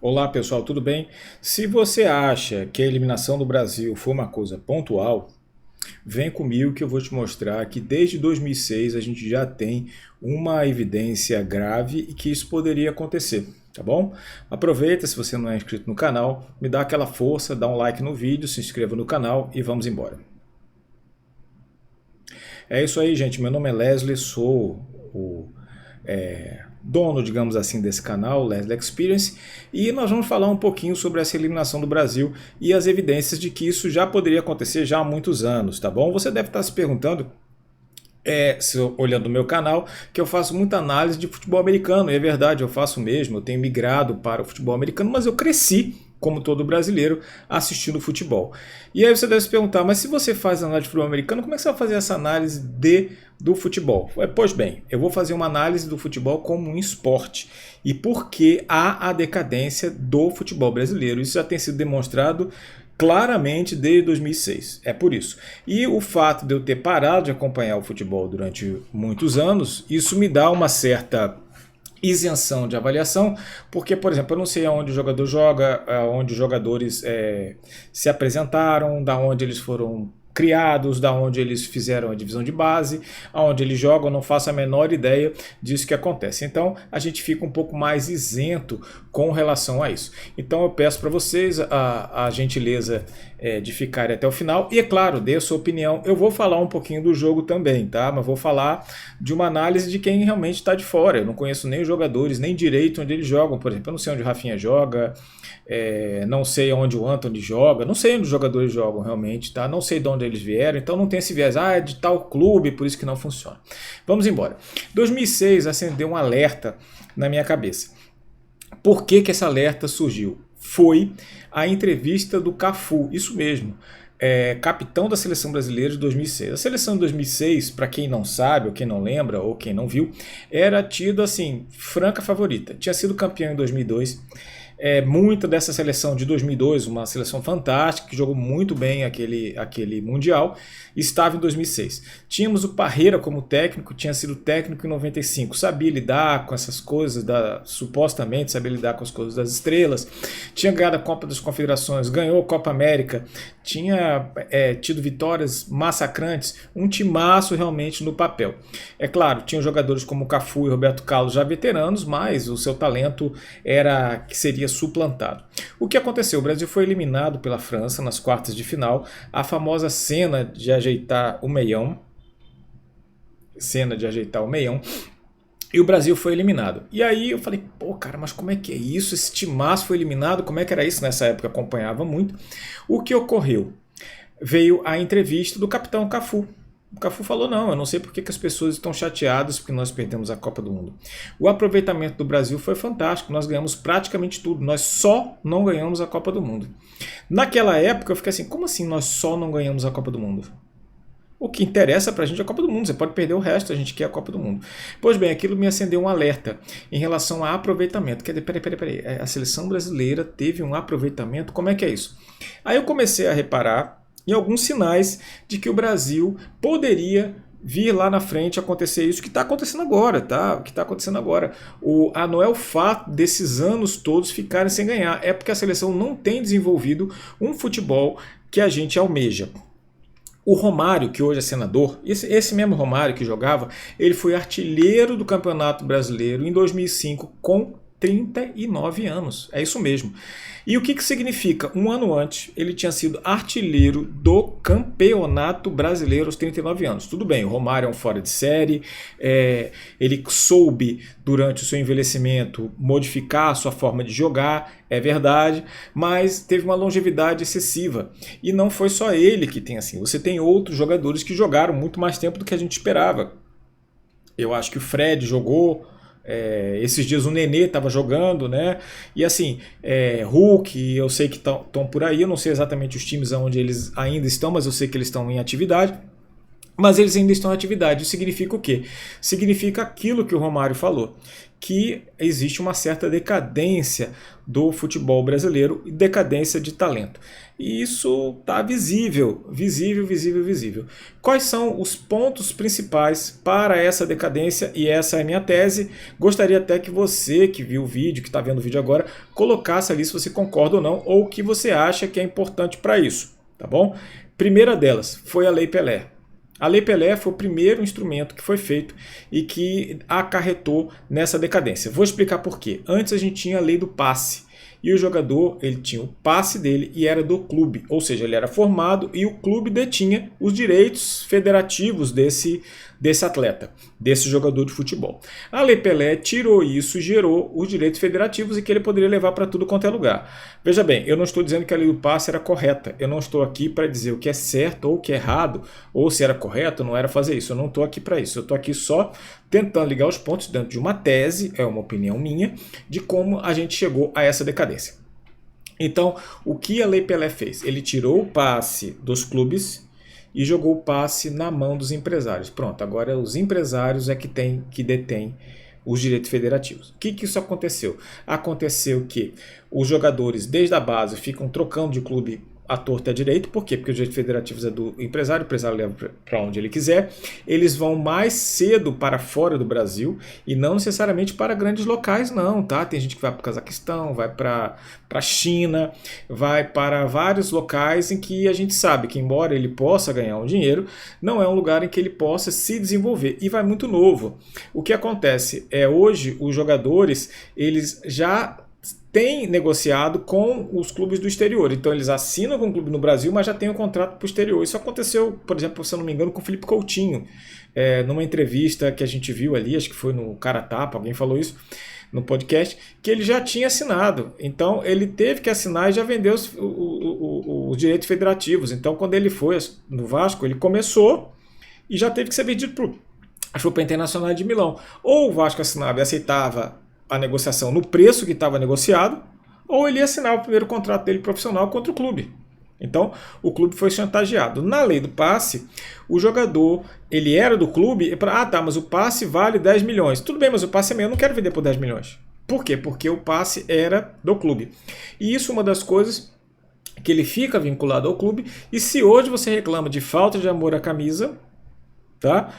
Olá pessoal, tudo bem? Se você acha que a eliminação do Brasil foi uma coisa pontual, vem comigo que eu vou te mostrar que desde 2006 a gente já tem uma evidência grave e que isso poderia acontecer, tá bom? Aproveita, se você não é inscrito no canal, me dá aquela força, dá um like no vídeo, se inscreva no canal e vamos embora. É isso aí, gente. Meu nome é Leslie, sou o dono, digamos assim, desse canal, Leslie Experience, e nós vamos falar um pouquinho sobre essa eliminação do Brasil e as evidências de que isso já poderia acontecer já há muitos anos, tá bom? Você deve estar se perguntando, olhando o meu canal, que eu faço muita análise de futebol americano, e é verdade, eu faço mesmo, eu tenho migrado para o futebol americano, mas eu cresci como todo brasileiro, assistindo futebol. E aí você deve se perguntar, mas se você faz análise de futebol americano, como é que você vai fazer essa análise do futebol? Pois bem, eu vou fazer uma análise do futebol como um esporte. E por que há a decadência do futebol brasileiro? Isso já tem sido demonstrado claramente desde 2006. É por isso. E o fato de eu ter parado de acompanhar o futebol durante muitos anos, isso me dá uma certa isenção de avaliação, porque, por exemplo, eu não sei aonde o jogador joga, aonde os jogadores se apresentaram, da onde eles foram criados, da onde eles fizeram a divisão de base, aonde eles jogam, eu não faço a menor ideia disso que acontece. Então, a gente fica um pouco mais isento com relação a isso. Então, eu peço para vocês a gentileza de ficarem até o final e, é claro, dê a sua opinião. Eu vou falar um pouquinho do jogo também, tá? Mas vou falar de uma análise de quem realmente está de fora. Eu não conheço nem os jogadores, nem direito onde eles jogam. Por exemplo, eu não sei onde o Rafinha joga, não sei onde o Antony joga, não sei onde os jogadores jogam realmente, tá? Não sei de onde eles vieram, então não tem esse viés, é de tal clube, por isso que não funciona. Vamos embora. 2006 acendeu um alerta na minha cabeça. Por que esse alerta surgiu? Foi a entrevista do Cafu, isso mesmo. Capitão da seleção brasileira de 2006. A seleção de 2006, para quem não sabe, ou quem não lembra, ou quem não viu, era tido assim, franca favorita. Tinha sido campeão em 2002. Muita dessa seleção de 2002, uma seleção fantástica, que jogou muito bem aquele Mundial, estava em 2006. Tínhamos o Parreira como técnico, tinha sido técnico em 95, sabia lidar com essas coisas, supostamente sabia lidar com as coisas das estrelas, tinha ganhado a Copa das Confederações, ganhou a Copa América, tinha tido vitórias massacrantes, um timaço realmente no papel. É claro, tinha jogadores como Cafu e Roberto Carlos já veteranos, mas o seu talento era que seria suplantado. O que aconteceu? O Brasil foi eliminado pela França nas quartas de final, a famosa cena de ajeitar o meião, e o Brasil foi eliminado. E aí eu falei, pô, cara, mas como é que é isso? Esse timaço foi eliminado, como é que era isso? Nessa época eu acompanhava muito. O que ocorreu? Veio a entrevista do capitão Cafu. O Cafu falou, não, eu não sei porque que as pessoas estão chateadas porque nós perdemos a Copa do Mundo. O aproveitamento do Brasil foi fantástico, nós ganhamos praticamente tudo, nós só não ganhamos a Copa do Mundo. Naquela época eu fiquei assim, como assim nós só não ganhamos a Copa do Mundo? O que interessa pra gente é a Copa do Mundo, você pode perder o resto, a gente quer a Copa do Mundo. Pois bem, aquilo me acendeu um alerta em relação a aproveitamento. Quer dizer, peraí, a seleção brasileira teve um aproveitamento, como é que é isso? Aí eu comecei a reparar em alguns sinais de que o Brasil poderia vir lá na frente acontecer isso que está acontecendo agora, tá? O que está acontecendo agora. Não é o fato desses anos todos ficarem sem ganhar, é porque a seleção não tem desenvolvido um futebol que a gente almeja. O Romário, que hoje é senador, esse mesmo Romário que jogava, ele foi artilheiro do Campeonato Brasileiro em 2005 com 39 anos. É isso mesmo. E o que significa? Um ano antes, ele tinha sido artilheiro do Campeonato Brasileiro aos 39 anos. Tudo bem, o Romário é um fora de série, ele soube, durante o seu envelhecimento, modificar a sua forma de jogar, é verdade, mas teve uma longevidade excessiva. E não foi só ele que tem assim. Você tem outros jogadores que jogaram muito mais tempo do que a gente esperava. Eu acho que o Fred jogou... esses dias o Nenê estava jogando, né? E assim, Hulk, eu sei que estão por aí, eu não sei exatamente os times onde eles ainda estão, mas eu sei que eles estão em atividade. Mas eles ainda estão em atividade. Isso significa o quê? Significa aquilo que o Romário falou, que existe uma certa decadência do futebol brasileiro e decadência de talento. E isso está visível, visível. Quais são os pontos principais para essa decadência? E essa é a minha tese. Gostaria até que você, que viu o vídeo, que está vendo o vídeo agora, colocasse ali se você concorda ou não, ou o que você acha que é importante para isso, tá bom? Primeira delas foi a Lei Pelé. A Lei Pelé foi o primeiro instrumento que foi feito e que acarretou nessa decadência. Vou explicar por quê. Antes a gente tinha a lei do passe. E o jogador, ele tinha o passe dele e era do clube. Ou seja, ele era formado e o clube detinha os direitos federativos desse atleta, desse jogador de futebol. A Lei Pelé tirou isso e gerou os direitos federativos e que ele poderia levar para tudo quanto é lugar. Veja bem, eu não estou dizendo que a lei do passe era correta. Eu não estou aqui para dizer o que é certo ou o que é errado, ou se era correto ou não era fazer isso. Eu não estou aqui para isso. Eu estou aqui só tentando ligar os pontos dentro de uma tese, é uma opinião minha, de como a gente chegou a essa decadência. Então, o que a Lei Pelé fez? Ele tirou o passe dos clubes e jogou o passe na mão dos empresários. Pronto, agora os empresários é que detêm os direitos federativos. O que isso aconteceu? Aconteceu que os jogadores desde a base ficam trocando de clube à torta e à direita. Por quê? Porque os direitos federativos é do empresário, o empresário leva para onde ele quiser. Eles vão mais cedo para fora do Brasil e não necessariamente para grandes locais não, tá? Tem gente que vai para o Cazaquistão, vai para a China, vai para vários locais em que a gente sabe que, embora ele possa ganhar um dinheiro, não é um lugar em que ele possa se desenvolver e vai muito novo. O que acontece é hoje os jogadores, eles já tem negociado com os clubes do exterior. Então eles assinam com o clube no Brasil, mas já tem um contrato para o exterior. Isso aconteceu, por exemplo, se eu não me engano, com o Felipe Coutinho. Numa entrevista que a gente viu ali, acho que foi no Cara Tapa, alguém falou isso no podcast, que ele já tinha assinado. Então ele teve que assinar e já vendeu os direitos federativos. Então quando ele foi no Vasco, ele começou e já teve que ser vendido para a Internacional de Milão. Ou o Vasco assinava e aceitava a negociação no preço que estava negociado, ou ele ia assinar o primeiro contrato dele profissional contra o clube. Então, o clube foi chantageado. Na lei do passe, o jogador, ele era do clube, mas o passe vale 10 milhões. Tudo bem, mas o passe é meu, eu não quero vender por 10 milhões. Por quê? Porque o passe era do clube. E isso é uma das coisas que ele fica vinculado ao clube, e se hoje você reclama de falta de amor à camisa, tá?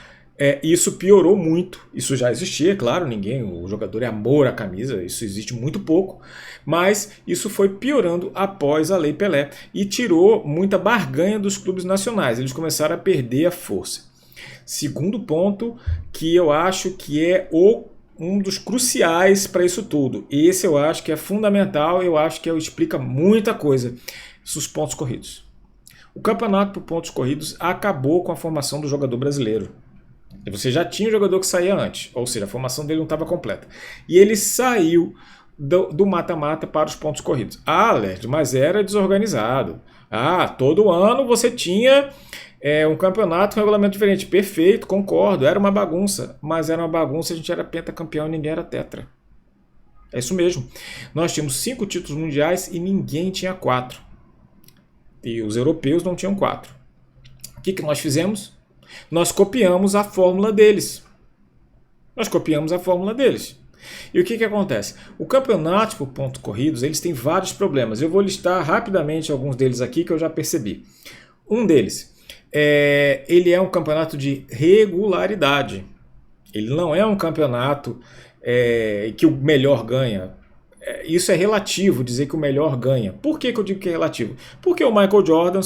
Isso piorou muito. Isso já existia, claro, o jogador é amor à camisa, isso existe muito pouco, mas isso foi piorando após a Lei Pelé e tirou muita barganha dos clubes nacionais. Eles começaram a perder a força. Segundo ponto, que eu acho que é um dos cruciais para isso tudo. Esse eu acho que é fundamental, eu acho que explica muita coisa. Os pontos corridos. O campeonato por pontos corridos acabou com a formação do jogador brasileiro. Você já tinha um jogador que saía antes, ou seja, a formação dele não estava completa. E ele saiu do mata-mata para os pontos corridos. Lércio, mas era desorganizado. Todo ano você tinha um campeonato com regulamento diferente. Perfeito, concordo, era uma bagunça. Mas era uma bagunça, a gente era pentacampeão e ninguém era tetra. É isso mesmo. Nós tínhamos 5 títulos mundiais e ninguém tinha 4. E os europeus não tinham 4. O que nós fizemos? Nós copiamos a fórmula deles. E o que acontece? O campeonato por pontos corridos, eles têm vários problemas. Eu vou listar rapidamente alguns deles aqui que eu já percebi. Um deles, ele é um campeonato de regularidade. Ele não é um campeonato que o melhor ganha. Isso é relativo, dizer que o melhor ganha. Por que eu digo que é relativo? Porque o Michael Jordan,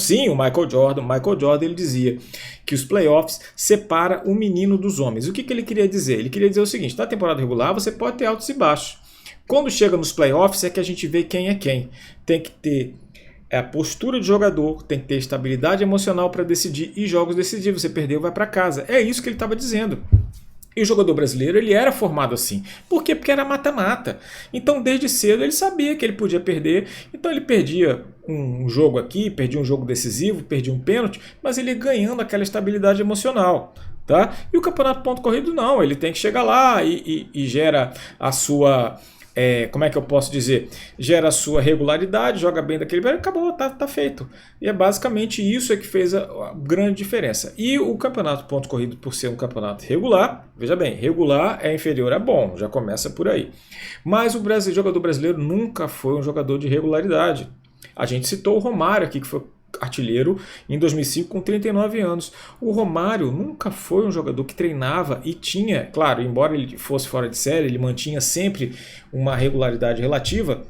ele dizia que os playoffs separa o menino dos homens. O que ele queria dizer? Ele queria dizer o seguinte: na temporada regular você pode ter altos e baixos. Quando chega nos playoffs é que a gente vê quem é quem. Tem que ter a postura de jogador, tem que ter estabilidade emocional para decidir e jogos decisivos. Você perdeu, vai para casa. É isso que ele estava dizendo. E o jogador brasileiro, ele era formado assim. Por quê? Porque era mata-mata. Então, desde cedo, ele sabia que ele podia perder. Então, ele perdia um jogo aqui, perdia um jogo decisivo, perdia um pênalti, mas ele ia ganhando aquela estabilidade emocional. Tá? E o campeonato ponto corrido, não. Ele tem que chegar lá e gera a sua como é que eu posso dizer, gera a sua regularidade, joga bem daquele velho, acabou, tá feito. E é basicamente isso que fez a grande diferença. E o campeonato pontos corridos, por ser um campeonato regular, veja bem, regular é inferior a bom, já começa por aí. Mas o jogador brasileiro nunca foi um jogador de regularidade. A gente citou o Romário aqui, que foi artilheiro em 2005 com 39 anos. O Romário nunca foi um jogador que treinava e tinha, claro, embora ele fosse fora de série, ele mantinha sempre uma regularidade relativa.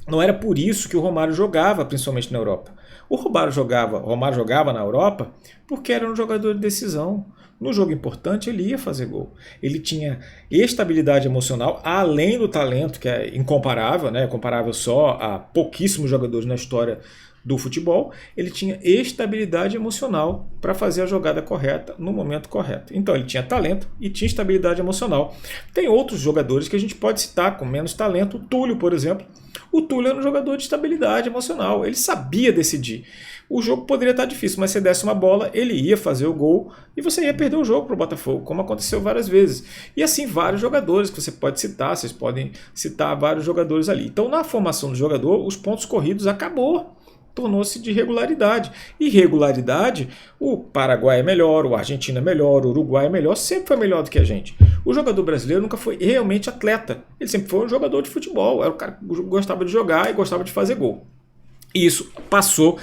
Não era por isso que o Romário jogava, principalmente na Europa. O Romário jogava na Europa porque era um jogador de decisão. No jogo importante ele ia fazer gol. Ele tinha estabilidade emocional, além do talento, que é incomparável, né? Comparável só a pouquíssimos jogadores na história do futebol. Ele tinha estabilidade emocional para fazer a jogada correta no momento correto. Então ele tinha talento e tinha estabilidade emocional. Tem outros jogadores que a gente pode citar com menos talento. O Túlio, por exemplo. O Túlio era um jogador de estabilidade emocional. Ele sabia decidir. O jogo poderia estar difícil, mas se desse uma bola, ele ia fazer o gol e você ia perder o jogo para o Botafogo, como aconteceu várias vezes. E assim, vários jogadores que você pode citar, vocês podem citar vários jogadores ali. Então, na formação do jogador, os pontos corridos acabou. Tornou-se de regularidade. E regularidade, o Paraguai é melhor, o Argentina é melhor, o Uruguai é melhor, sempre foi melhor do que a gente. O jogador brasileiro nunca foi realmente atleta. Ele sempre foi um jogador de futebol, era o cara que gostava de jogar e gostava de fazer gol. E isso passou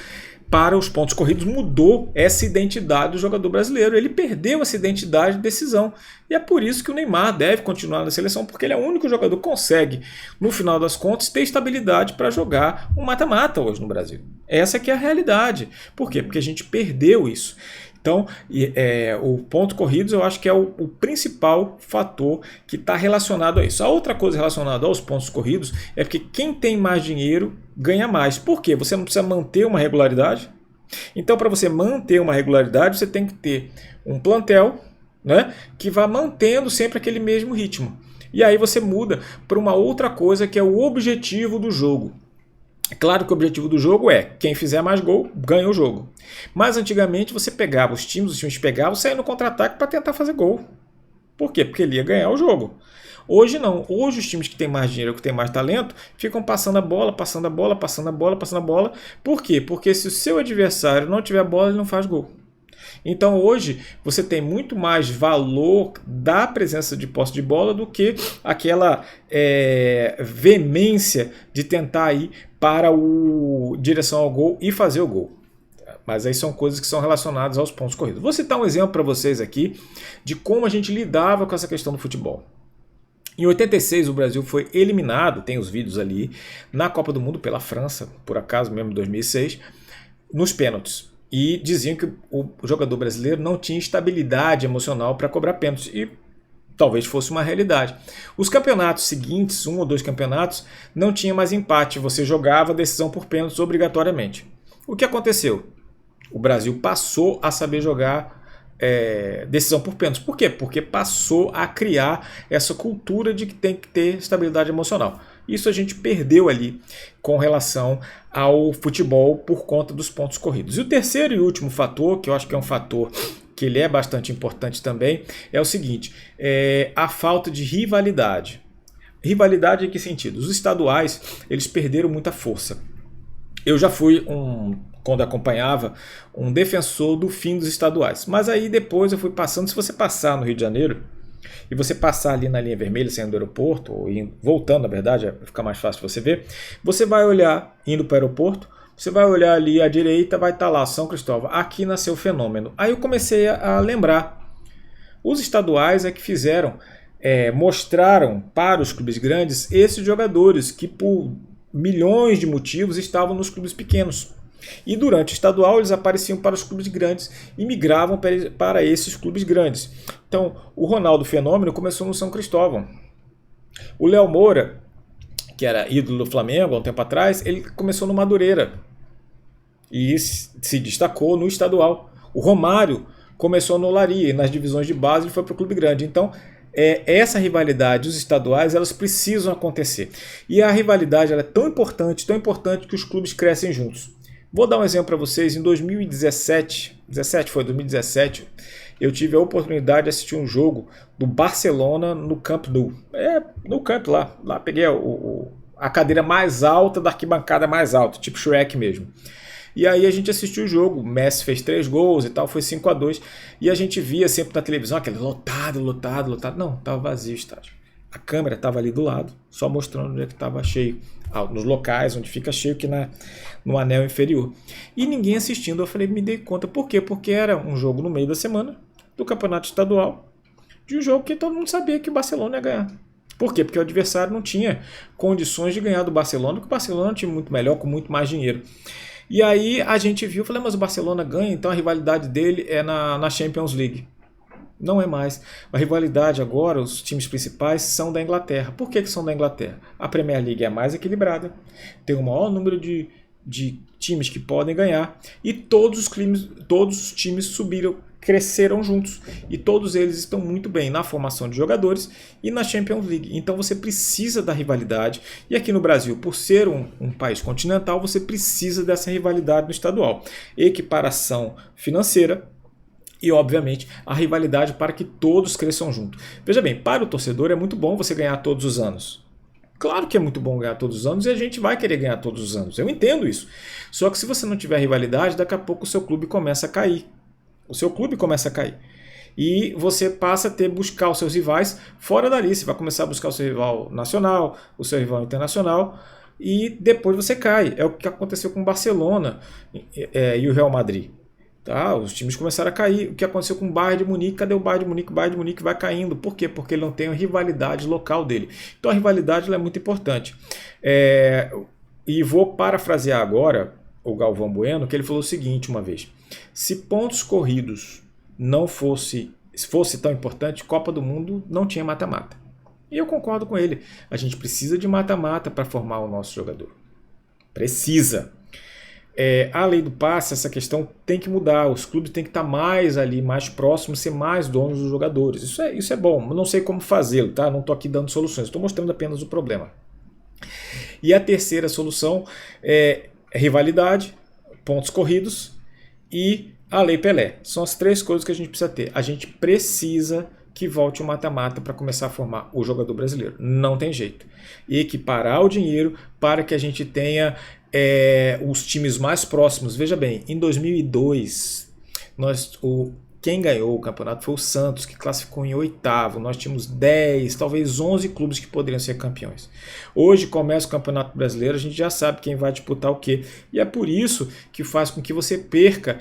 para os pontos corridos, mudou essa identidade do jogador brasileiro. Ele perdeu essa identidade de decisão. E é por isso que o Neymar deve continuar na seleção, porque ele é o único jogador que consegue, no final das contas, ter estabilidade para jogar um mata-mata hoje no Brasil. Essa que é a realidade. Por quê? Porque a gente perdeu isso. Então, o ponto corridos eu acho que é o principal fator que está relacionado a isso. A outra coisa relacionada aos pontos corridos é porque quem tem mais dinheiro ganha mais. Por quê? Você não precisa manter uma regularidade. Então, para você manter uma regularidade, você tem que ter um plantel, né, que vá mantendo sempre aquele mesmo ritmo. E aí você muda para uma outra coisa que é o objetivo do jogo. É claro que o objetivo do jogo é quem fizer mais gol ganha o jogo. Mas antigamente você pegava os times pegavam e saíam no contra-ataque para tentar fazer gol. Por quê? Porque ele ia ganhar o jogo. Hoje não. Hoje os times que têm mais dinheiro, que têm mais talento, ficam passando a bola, passando a bola, passando a bola, passando a bola. Por quê? Porque se o seu adversário não tiver bola, ele não faz gol. Então hoje você tem muito mais valor da presença de posse de bola do que aquela veemência de tentar ir para direção ao gol e fazer o gol. Mas aí são coisas que são relacionadas aos pontos corridos. Vou citar um exemplo para vocês aqui de como a gente lidava com essa questão do futebol. Em 86 o Brasil foi eliminado, tem os vídeos ali, na Copa do Mundo pela França, por acaso mesmo em 2006, nos pênaltis. E diziam que o jogador brasileiro não tinha estabilidade emocional para cobrar pênaltis. E talvez fosse uma realidade. Os campeonatos seguintes, 1 ou 2 campeonatos, não tinha mais empate. Você jogava decisão por pênaltis obrigatoriamente. O que aconteceu? O Brasil passou a saber jogar decisão por pênaltis. Por quê? Porque passou a criar essa cultura de que tem que ter estabilidade emocional. Isso a gente perdeu ali com relação ao futebol por conta dos pontos corridos. E o terceiro e último fator, que eu acho que é um fator que ele é bastante importante também, é o seguinte, a falta de rivalidade. Rivalidade em que sentido? Os estaduais, eles perderam muita força. Eu já fui quando acompanhava, um defensor do fim dos estaduais. Mas aí depois eu fui passando, se você passar no Rio de Janeiro, e você passar ali na linha vermelha, saindo do aeroporto, ou voltando, na verdade, fica mais fácil você ver, você vai olhar, indo para o aeroporto, você vai olhar ali à direita, vai estar lá, São Cristóvão, aqui nasceu o fenômeno. Aí eu comecei a lembrar, os estaduais é que fizeram, mostraram para os clubes grandes esses jogadores que por milhões de motivos estavam nos clubes pequenos. E durante o estadual eles apareciam para os clubes grandes e migravam para esses clubes grandes. Então o Ronaldo Fenômeno começou no São Cristóvão. O Léo Moura, que era ídolo do Flamengo há um tempo atrás, ele começou no Madureira e se destacou no estadual. O Romário começou no Olaria e nas divisões de base ele foi para o clube grande. Então essa rivalidade, os estaduais, elas precisam acontecer. E a rivalidade ela é tão importante que os clubes crescem juntos. Vou dar um exemplo para vocês. Em 2017, eu tive a oportunidade de assistir um jogo do Barcelona no Camp Nou. No campo lá peguei a cadeira mais alta da arquibancada mais alta, tipo Shrek mesmo. E aí a gente assistiu o jogo, o Messi fez 3 gols e tal, foi 5-2. E a gente via sempre na televisão aquele lotado. Não, tava vazio o estádio. A câmera estava ali do lado, só mostrando onde é que estava cheio. Nos locais onde fica cheio, que no anel inferior. E ninguém assistindo. Eu falei, me dei conta. Por quê? Porque era um jogo no meio da semana do campeonato estadual, de um jogo que todo mundo sabia que o Barcelona ia ganhar. Por quê? Porque o adversário não tinha condições de ganhar do Barcelona, porque o Barcelona é um time muito melhor, com muito mais dinheiro. E aí a gente viu, falei, mas o Barcelona ganha, então a rivalidade dele é na Champions League. Não é mais. A rivalidade agora, os times principais são da Inglaterra. Por que são da Inglaterra? A Premier League é mais equilibrada, tem o maior número de times que podem ganhar e todos os times subiram, cresceram juntos e todos eles estão muito bem na formação de jogadores e na Champions League. Então você precisa da rivalidade e aqui no Brasil, por ser um país continental, você precisa dessa rivalidade no estadual. Equiparação financeira e, obviamente, a rivalidade para que todos cresçam junto. Veja bem, para o torcedor é muito bom você ganhar todos os anos. Claro que é muito bom ganhar todos os anos e a gente vai querer ganhar todos os anos. Eu entendo isso. Só que se você não tiver rivalidade, daqui a pouco o seu clube começa a cair. E você passa a buscar os seus rivais fora dali. Você vai começar a buscar o seu rival nacional, o seu rival internacional e depois você cai. É o que aconteceu com o Barcelona e o Real Madrid. Tá, os times começaram a cair. O que aconteceu com o Bayern de Munique? Cadê o Bayern de Munique? O Bayern de Munique vai caindo. Por quê? Porque ele não tem a rivalidade local dele. Então a rivalidade é muito importante. E vou parafrasear agora o Galvão Bueno, que ele falou o seguinte uma vez: se pontos corridos não fosse tão importante, Copa do Mundo não tinha mata-mata. E eu concordo com ele. A gente precisa de mata-mata para formar o nosso jogador. Precisa. A lei do passe, essa questão tem que mudar. Os clubes têm que estar mais ali, mais próximos, ser mais donos dos jogadores. Isso é bom. Eu não sei como fazê-lo, tá? Não estou aqui dando soluções. Estou mostrando apenas o problema. E a terceira solução é rivalidade, pontos corridos e a Lei Pelé. São as 3 coisas que a gente precisa ter. A gente precisa que volte o mata-mata para começar a formar o jogador brasileiro. Não tem jeito. E equiparar o dinheiro para que a gente tenha os times mais próximos. Veja bem, em 2002, quem ganhou o campeonato foi o Santos, que classificou em 8º. Nós tínhamos 10, talvez 11 clubes que poderiam ser campeões. Hoje começa o Campeonato Brasileiro, a gente já sabe quem vai disputar o quê. E é por isso que faz com que você perca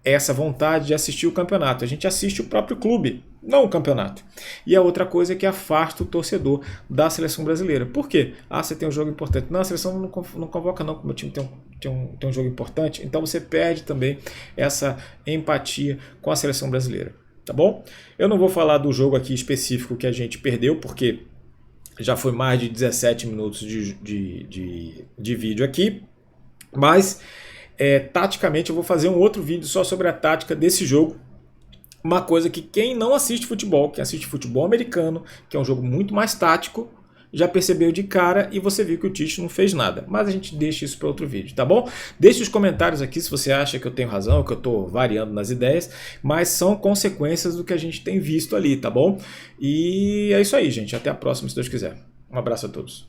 essa vontade de assistir o campeonato. A gente assiste o próprio clube, não o campeonato. E a outra coisa é que afasta o torcedor da seleção brasileira. Por quê? Você tem um jogo importante. Não, a seleção não convoca não, como o time tem um jogo importante. Então você perde também essa empatia com a seleção brasileira. Tá bom? Eu não vou falar do jogo aqui específico que a gente perdeu, porque já foi mais de 17 minutos de vídeo aqui. Mas, taticamente, eu vou fazer um outro vídeo só sobre a tática desse jogo. Uma coisa que quem não assiste futebol, quem assiste futebol americano, que é um jogo muito mais tático, já percebeu de cara e você viu que o Tite não fez nada. Mas a gente deixa isso para outro vídeo, tá bom? Deixe os comentários aqui se você acha que eu tenho razão, que eu estou variando nas ideias, mas são consequências do que a gente tem visto ali, tá bom? E é isso aí, gente. Até a próxima, se Deus quiser. Um abraço a todos.